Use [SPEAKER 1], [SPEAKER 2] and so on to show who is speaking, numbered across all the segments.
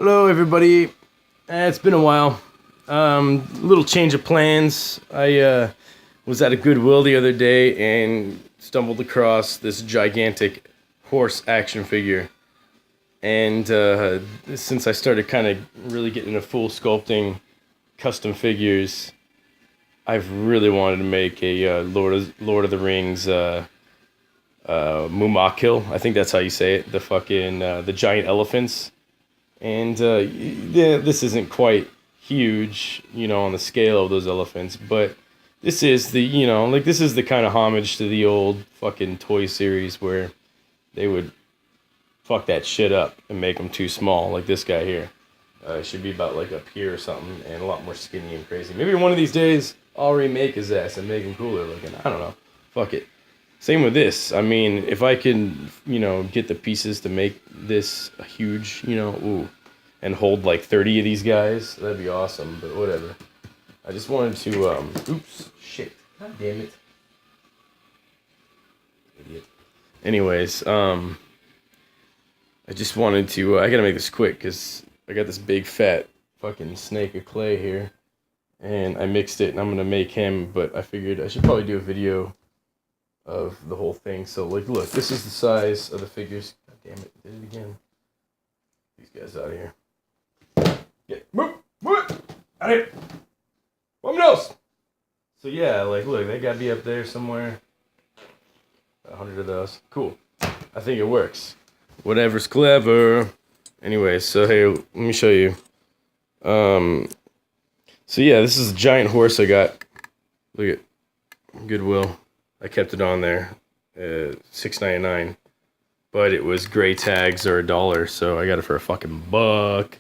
[SPEAKER 1] Hello, everybody. It's been a while. Little change of plans. I was at a Goodwill the other day and stumbled across this gigantic horse action figure. And since I started kind of really getting into full sculpting custom figures, I've really wanted to make a Lord of the Rings Mumakil. I think that's how you say it. The giant elephants. And yeah, this isn't quite huge, on the scale of those elephants, but this is this is the kind of homage to the old fucking toy series where they would fuck that shit up and make them too small, like this guy here. It should be about like up here or something, and a lot more skinny and crazy. Maybe one of these days I'll remake his ass and make him cooler looking. I don't know. Fuck it. Same with this. I mean, if I can, get the pieces to make this a huge, and hold like 30 of these guys, that'd be awesome, but whatever. I just wanted to, oops, shit. God damn it. Idiot. Anyways, I just wanted to, I gotta make this quick, because I got this big fat fucking snake of clay here, and I mixed it, and I'm gonna make him, but I figured I should probably do a video of the whole thing. So like, look, this is the size of the figures. God damn it, did it again. These guys out of here. Yeah, move out of here. Vámonos. So yeah, like, look, they gotta be up there somewhere. 100 of those. Cool. I think it works. Whatever's clever. Anyway, so hey, let me show you. So yeah, this is a giant horse I got. Look at Goodwill. I kept it on there, $6.99, but it was gray tags or $1, so I got it for a fucking buck.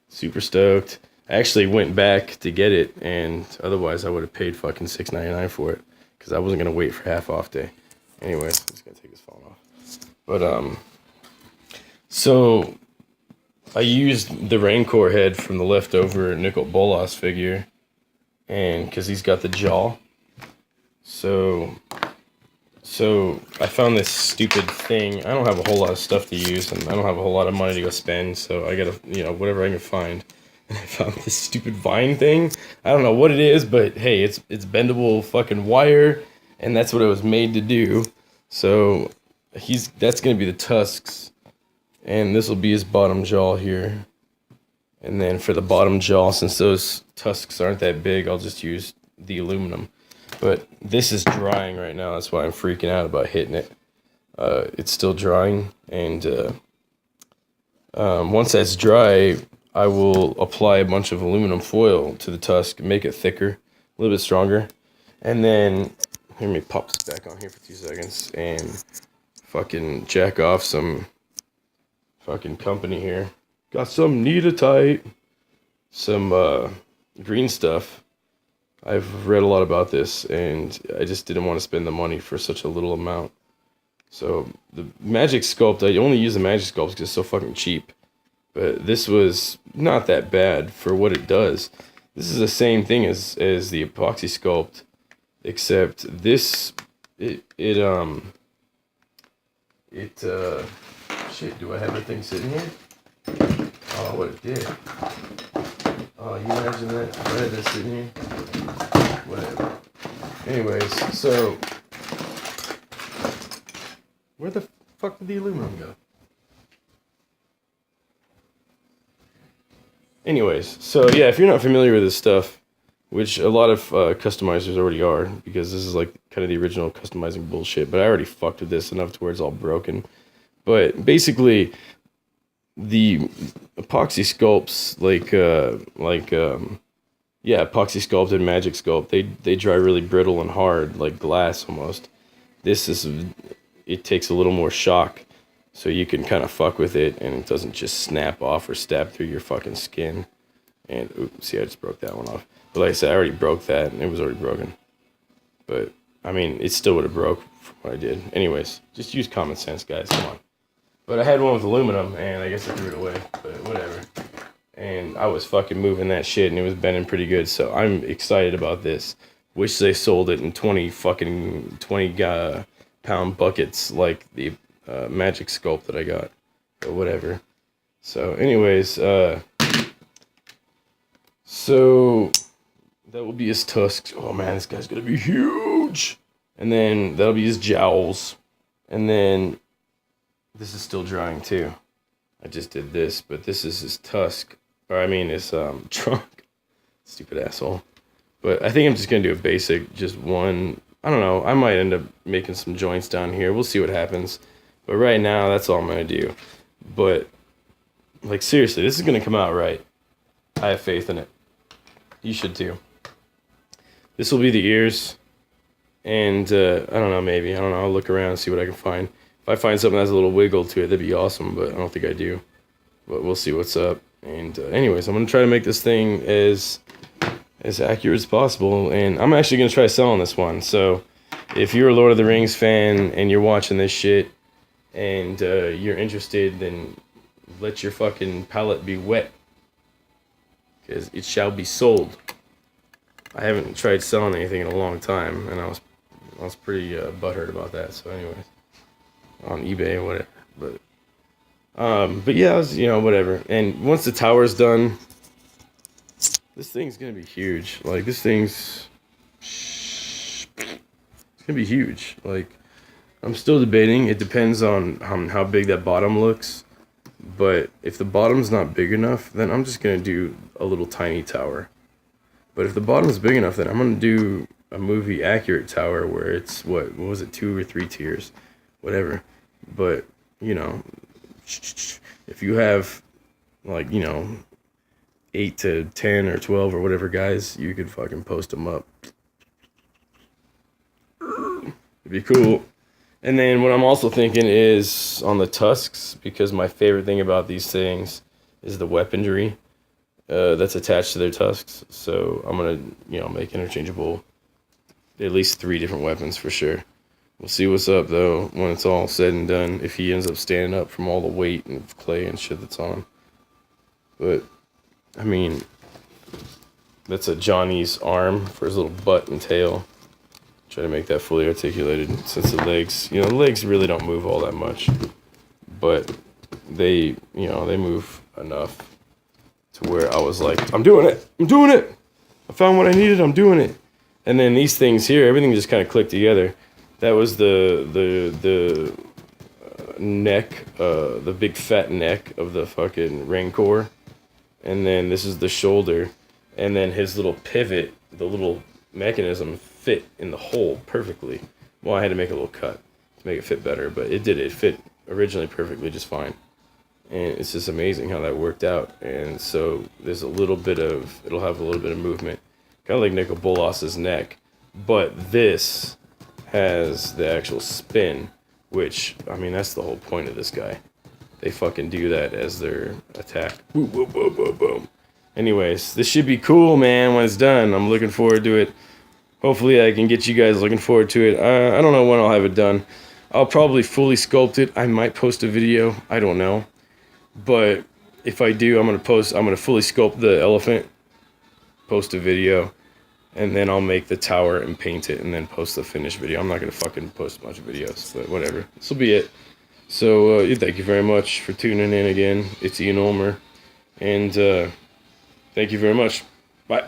[SPEAKER 1] Super stoked. I actually went back to get it, and otherwise I would have paid fucking $6.99 for it, because I wasn't gonna wait for half off day. Anyways, I'm just gonna take this phone off. But so I used the Rancor head from the leftover Nicol Bolas figure, and because he's got the jaw. So I found this stupid thing. I don't have a whole lot of stuff to use, and I don't have a whole lot of money to go spend, so I gotta, whatever I can find. And I found this stupid vine thing. I don't know what it is, but hey, it's bendable fucking wire, and that's what it was made to do. So that's gonna be the tusks, and this will be his bottom jaw here. And then for the bottom jaw, since those tusks aren't that big, I'll just use the aluminum. But this is drying right now. That's why I'm freaking out about hitting it. It's still drying, and once that's dry, I will apply a bunch of aluminum foil to the tusk, make it thicker, a little bit stronger, and then let me pop this back on here for 2 seconds and fucking jack off some fucking company here. Got some Neatatite, some green stuff. I've read a lot about this, and I just didn't want to spend the money for such a little amount. So the Magic Sculpt, I only use the Magic Sculpt because it's so fucking cheap. But this was not that bad for what it does. This is the same thing as the Epoxy Sculpt, except this, shit, do I have everything sitting here? Oh, what it did. Oh, you imagine that? I had this sitting here. Whatever. Anyways, so where the fuck did the aluminum go? Anyways, so yeah, if you're not familiar with this stuff, which a lot of customizers already are, because this is like kind of the original customizing bullshit, but I already fucked with this enough to where it's all broken. But basically, the epoxy sculpts, epoxy sculpt and Magic Sculpt, they dry really brittle and hard, like glass almost. It takes a little more shock, so you can kind of fuck with it, and it doesn't just snap off or stab through your fucking skin. And oops, see, I just broke that one off. But like I said, I already broke that, and it was already broken. But I mean, it still would have broke from what I did. Anyways, just use common sense, guys. Come on. But I had one with aluminum, and I guess I threw it away, but whatever. And I was fucking moving that shit, and it was bending pretty good, so I'm excited about this. Wish they sold it in 20 pound buckets like the Magic Sculpt that I got, but whatever. So anyways, so that will be his tusks. Oh man, this guy's gonna be huge. And then that'll be his jowls. And then this is still drying too. I just did this, but this is his tusk. Or I mean his trunk. Stupid asshole. But I think I'm just gonna do a basic, just one. I don't know. I might end up making some joints down here. We'll see what happens. But right now, that's all I'm gonna do. But like seriously, this is gonna come out right. I have faith in it. You should too. This will be the ears. And I don't know, maybe. I don't know. I'll look around and see what I can find. If I find something that has a little wiggle to it, that'd be awesome. But I don't think I do. But we'll see what's up. And anyways, I'm gonna try to make this thing as accurate as possible. And I'm actually gonna try selling this one. So if you're a Lord of the Rings fan and you're watching this shit and you're interested, then let your fucking palate be wet, because it shall be sold. I haven't tried selling anything in a long time, and I was pretty butthurt about that. So anyways, on eBay or whatever. But yeah, I was, whatever. And once the tower's done, this thing's gonna be huge. Like this thing's, it's gonna be huge. Like I'm still debating. It depends on how big that bottom looks. But if the bottom's not big enough, then I'm just gonna do a little tiny tower. But if the bottom's big enough, then I'm gonna do a movie accurate tower where it's what was it, 2 or 3 tiers, whatever. But if you have like 8 to 10 or 12 or whatever guys, you could fucking post them up. It'd be cool. And then what I'm also thinking is on the tusks, because my favorite thing about these things is the weaponry that's attached to their tusks. So I'm gonna make interchangeable at least 3 different weapons for sure. We'll see what's up though when it's all said and done, if he ends up standing up from all the weight and clay and shit that's on him. But I mean, that's a Johnny's arm for his little butt and tail. Try to make that fully articulated, since the legs really don't move all that much, but they move enough to where I was like, I'm doing it, I found what I needed, I'm doing it. And then these things here, everything just kind of clicked together. That was the neck, the big fat neck of the fucking Rancor, and then this is the shoulder, and then his little pivot, the little mechanism fit in the hole perfectly. Well, I had to make a little cut to make it fit better, but it fit originally perfectly just fine. And it's just amazing how that worked out. And so there's it'll have a little bit of movement, kind of like Nicol Bolas's neck, but this has the actual spin, which, I mean, that's the whole point of this guy. They fucking do that as their attack. Boom, boom, boom, boom, boom. Anyways, this should be cool, man, when it's done. I'm looking forward to it. Hopefully I can get you guys looking forward to it. I don't know when I'll have it done. I'll probably fully sculpt it. I might post a video. I don't know. But if I do, I'm going to fully sculpt the elephant, post a video, and then I'll make the tower and paint it and then post the finished video. I'm not going to fucking post a bunch of videos, but whatever. This will be it. So thank you very much for tuning in again. It's enulmer. And thank you very much. Bye.